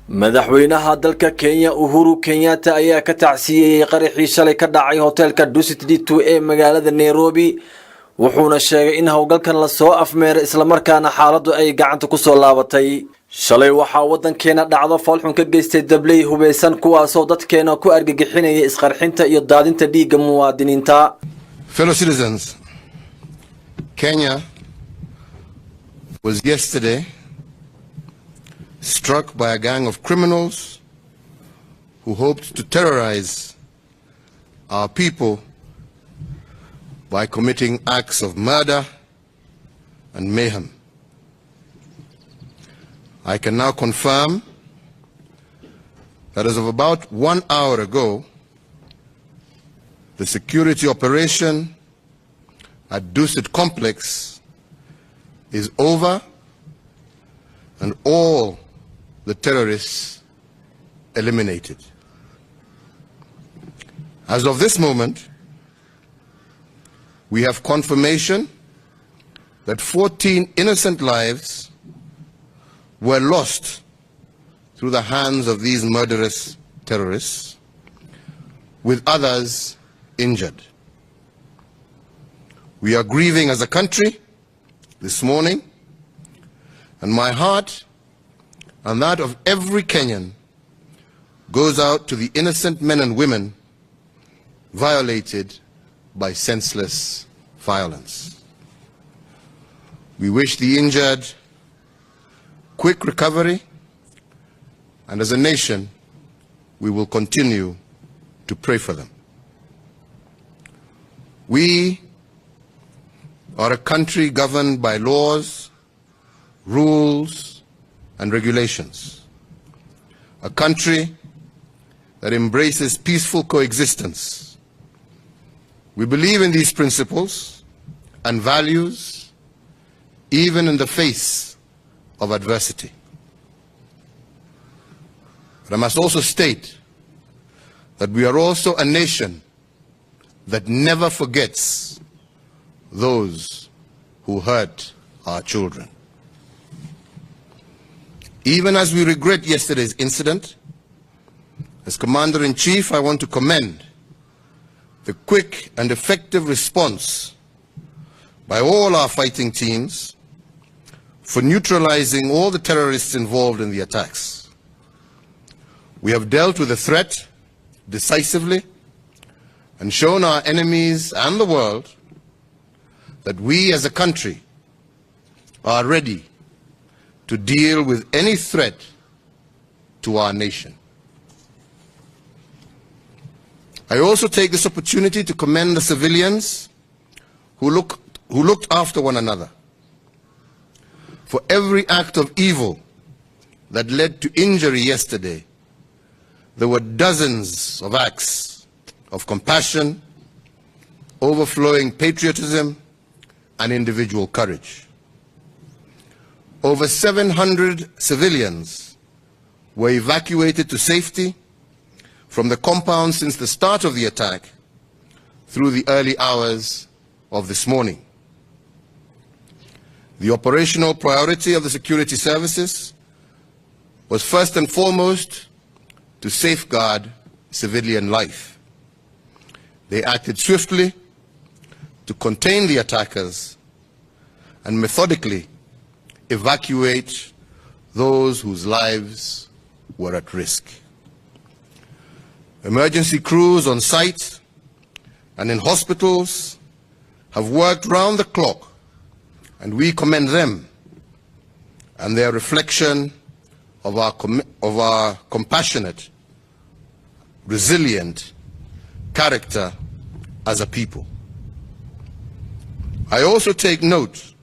Madaxweynaha dalka Kenya Uhuru Kenyatta ayaa ka tacsiyay qarixii shalay ka dhacay hotelka Cidii ee magaalada Nairobi wuxuuna sheegay in hawlgalkan la soo afmeeray isla markaana xaaladdu ay gacanta ku soo laabatay. Shalay waxa wadankeena dhacdo falxun ka geystay dablay hubeysan kuwaasoo dadkeena ku argagixinaya isqarxinta iyo daadinta dhiigga muwaadiniinta. Fellow citizens, Kenya was yesterday struck by a gang of criminals who hoped to terrorize our people by committing acts of murder and mayhem. I can now confirm that as of about 1 hour ago, the security operation at Dusit Complex is over and all the terrorists eliminated. As of this moment, we have confirmation that 14 innocent lives were lost through the hands of these murderous terrorists, with others injured. We are grieving as a country this morning, and my heart and that of every Kenyan goes out to the innocent men and women violated by senseless violence. We wish the injured quick recovery, and as a nation, we will continue to pray for them. We are a country governed by laws, rules, and regulations. A country that embraces peaceful coexistence. We believe in these principles and values even in the face of adversity. But I must also state that we are also a nation that never forgets those who hurt our children. Even as we regret yesterday's incident, as Commander-in-Chief, I want to commend the quick and effective response by all our fighting teams for neutralizing all the terrorists involved in the attacks. We have dealt with the threat decisively and shown our enemies and the world that we as a country are ready to deal with any threat to our nation. I also take this opportunity to commend the civilians who looked after one another. For every act of evil that led to injury yesterday, there were dozens of acts of compassion, overflowing patriotism, and individual courage. Over 700 civilians were evacuated to safety from the compound since the start of the attack through the early hours of this morning. The operational priority of the security services was first and foremost to safeguard civilian life. They acted swiftly to contain the attackers and methodically evacuate those whose lives were at risk. Emergency crews on site and in hospitals have worked round the clock, and we commend them and their reflection of our compassionate, resilient character as a people. I also take note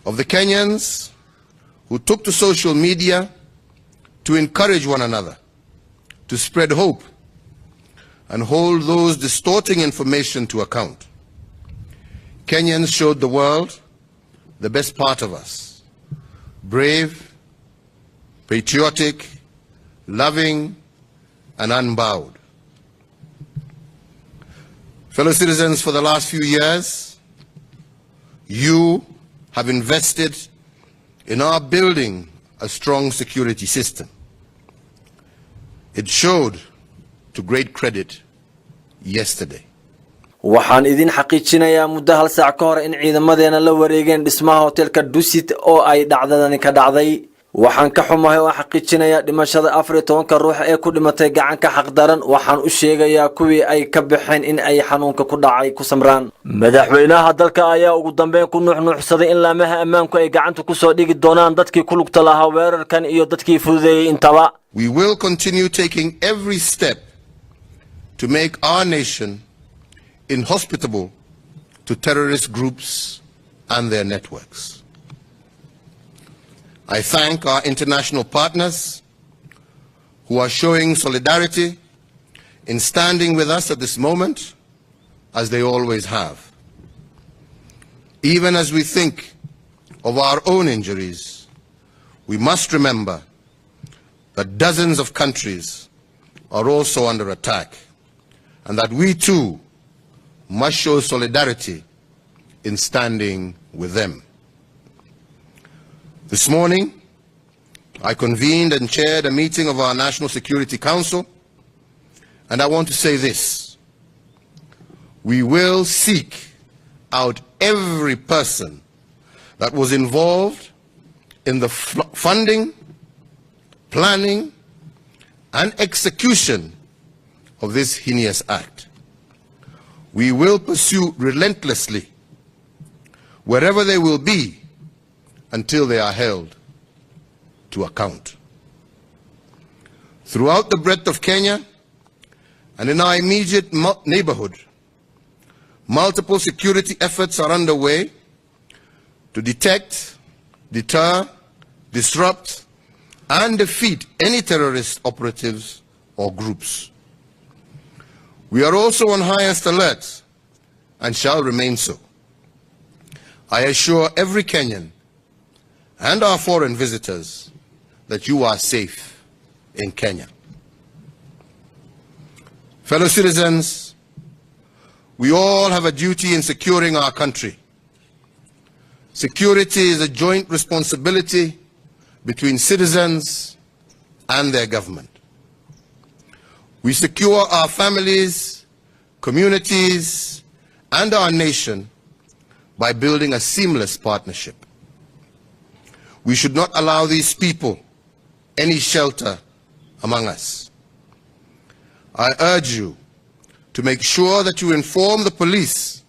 of the Kenyans who took to social media to encourage one another, to spread hope, and hold those distorting information to account. Kenyans showed the world the best part of us: brave, patriotic, loving, and unbowed. Fellow citizens, for the last few years, you have invested in our building a strong security system. It showed to great credit yesterday. waxaan idin xaqiijinayaa muddo hal saac ka hor in ciidamadeena la wareegeen dhismaha hotelka Dusit oo ay dhacdadani ka dhacday waxaan ka xumahay oo xaqiijinayaa dhimashada 14 ruux ee ku dhimatay gacanka xaqdaran waxaan u sheegayaa kuwii ay ka baxeen in ay xanuunka ku dhacay ku samraan madaxweynaha dalka ayaa ugu dambeyn ku nuuxnuuxsaday in laamaha ammaanku ay gacanta ku soo dhigi doonaan dadkii ku lugta lahaa weerarkan iyo dadkii fududeeyay intaba. We will continue taking every step to make our nation inhospitable to terrorist groups and their networks. I thank our international partners who are showing solidarity in standing with us at this moment, as they always have. Even as we think of our own injuries, we must remember that dozens of countries are also under attack, and that we too must show solidarity in standing with them. This morning, I convened and chaired a meeting of our National Security Council, and I want to say this. We will seek out every person that was involved in the funding, planning, and execution of this heinous act. We will pursue relentlessly wherever they will be until they are held to account. Throughout the breadth of Kenya and in our immediate neighborhood, multiple security efforts are underway to detect, deter, disrupt, and defeat any terrorist operatives or groups. We are also on highest alert and shall remain so. I assure every Kenyan and our foreign visitors that you are safe in Kenya. Fellow citizens, we all have a duty in securing our country. Security is a joint responsibility between citizens and their government. We secure our families, communities, and our nation by building a seamless partnership. We should not allow these people any shelter among us. I urge you to make sure that you inform the police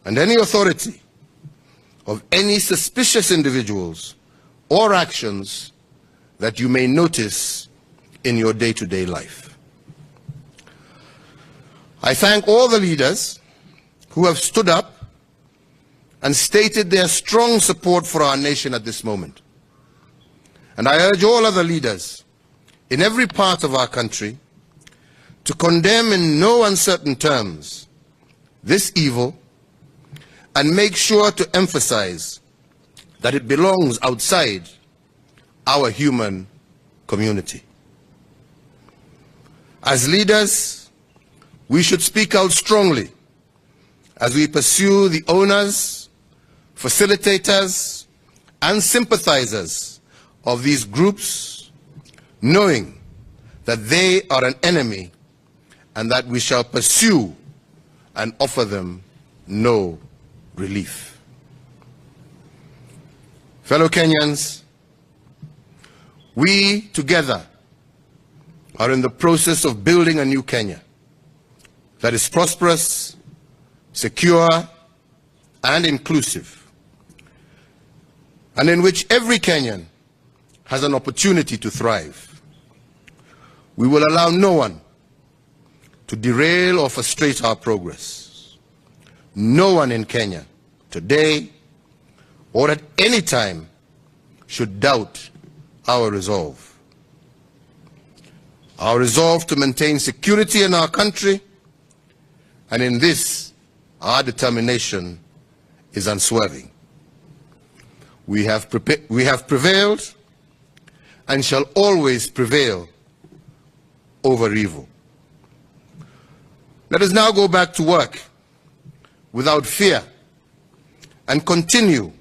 and any authority of any suspicious individuals or actions that you may notice in your day-to-day life. I thank all the leaders who have stood up and stated their strong support for our nation at this moment. And I urge all other leaders in every part of our country to condemn in no uncertain terms this evil and make sure to emphasize that it belongs outside our human community. As leaders, we should speak out strongly as we pursue the owners, facilitators, and sympathizers of these groups, knowing that they are an enemy and that we shall pursue and offer them no relief. Fellow Kenyans, we together are in the process of building a new Kenya that is prosperous, secure, and inclusive, and in which every Kenyan has an opportunity to thrive. We will allow no one to derail or frustrate our progress. No one in Kenya, today or at any time, should doubt our resolve. Our resolve to maintain security in our country, and in this, our determination is unswerving. We have prevailed and shall always prevail over evil. Let us now go back to work without fear and continue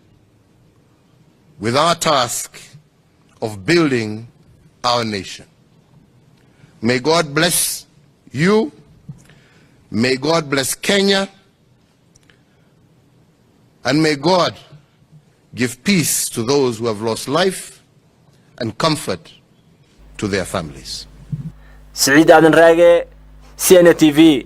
with our task of building our nation. May God bless you. May God bless Kenya. And may God give peace to those who have lost life and comfort to their families. Saeed Adan Rage, CNN TV.